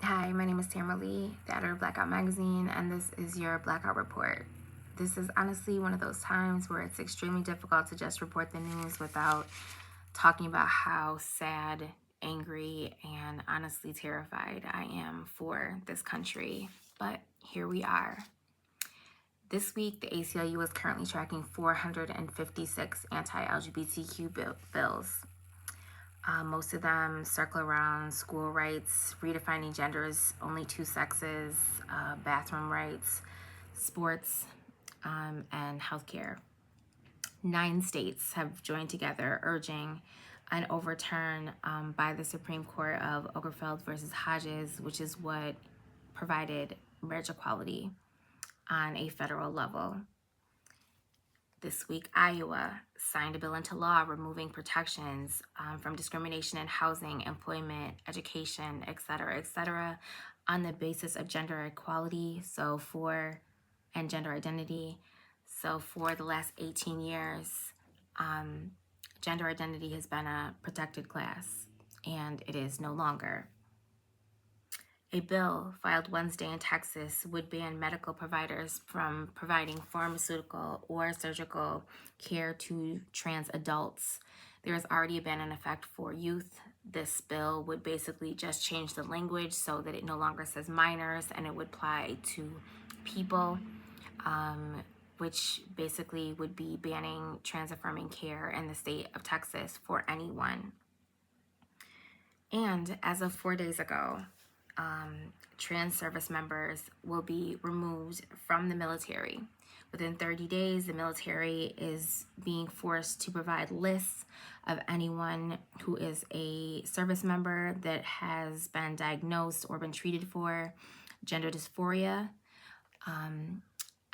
Hi, my name is Tamara Lee, the editor of Blackout Magazine, and this is your Blackout Report. This is honestly one of those times where it's extremely difficult to just report the news without talking about how sad, angry, and honestly terrified I am for this country. But here we are. This week, the ACLU is currently tracking 456 anti-LGBTQ bills. Most of them circle around school rights, redefining gender as only two sexes, bathroom rights, sports, and healthcare. 9 states have joined together urging an overturn by the Supreme Court of Obergefell versus Hodges, which is what provided marriage equality on a federal level. This week, Iowa signed a bill into law removing protections from discrimination in housing, employment, education, etc., on the basis of gender equality, and gender identity. So for the last 18 years, gender identity has been a protected class, and it is no longer. A bill filed Wednesday in Texas would ban medical providers from providing pharmaceutical or surgical care to trans adults. There is already a ban in effect for youth. This bill would basically just change the language so that it no longer says minors and it would apply to people, which basically would be banning trans-affirming care in the state of Texas for anyone. And as of 4 days ago, trans service members will be removed from the military. Within 30 days, the military is being forced to provide lists of anyone who is a service member that has been diagnosed or been treated for gender dysphoria.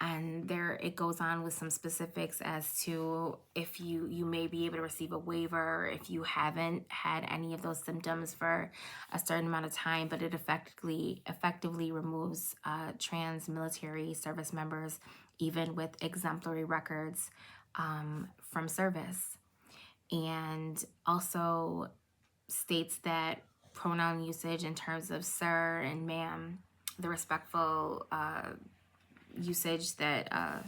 And there it goes on with some specifics as to if you may be able to receive a waiver if you haven't had any of those symptoms for a certain amount of time, but it effectively removes trans military service members even with exemplary records from service. And also states that pronoun usage in terms of sir and ma'am, the respectful usage that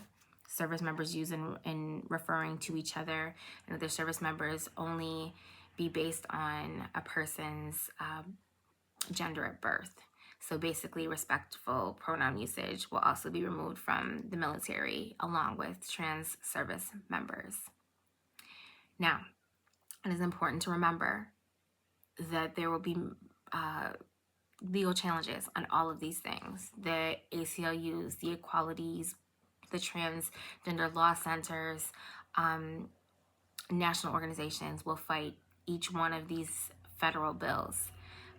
service members use in referring to each other and other service members only be based on a person's gender at birth. So basically, respectful pronoun usage will also be removed from the military along with trans service members. Now, it is important to remember that there will be legal challenges on all of these things. The ACLUs, the equalities, the transgender law centers, national organizations will fight each one of these federal bills.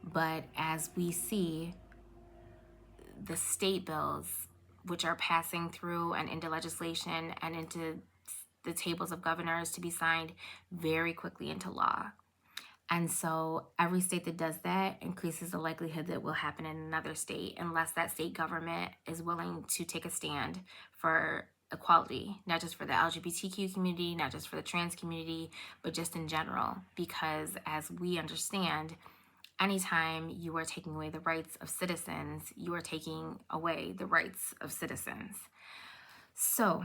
But as we see, the state bills, which are passing through and into legislation and into the tables of governors to be signed very quickly into law. And so every state that does that increases the likelihood that it will happen in another state unless that state government is willing to take a stand for equality, not just for the LGBTQ community, not just for the trans community, but just in general. Because as we understand, anytime you are taking away the rights of citizens, you are taking away the rights of citizens. So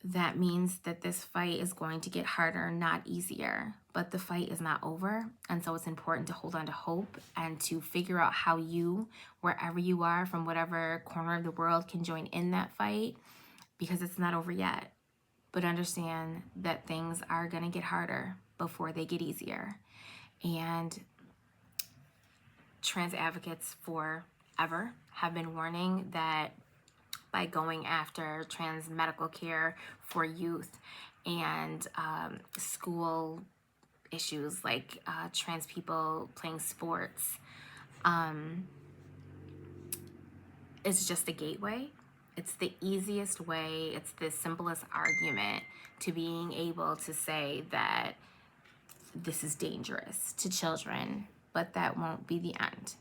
that means that this fight is going to get harder, not easier, but the fight is not over. And so it's important to hold on to hope and to figure out how you, wherever you are, from whatever corner of the world, can join in that fight, because it's not over yet. But understand that things are going to get harder before they get easier. And trans advocates forever have been warning that by going after trans medical care for youth and school issues like trans people playing sports, it's just a gateway. It's the easiest way, it's the simplest argument to being able to say that this is dangerous to children, but that won't be the end.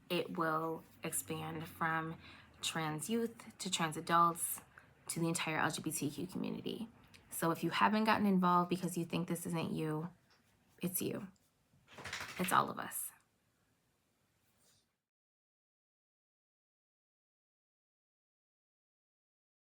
It will expand from trans youth to trans adults to the entire LGBTQ community. So if you haven't gotten involved because you think this isn't you, it's you. It's all of us.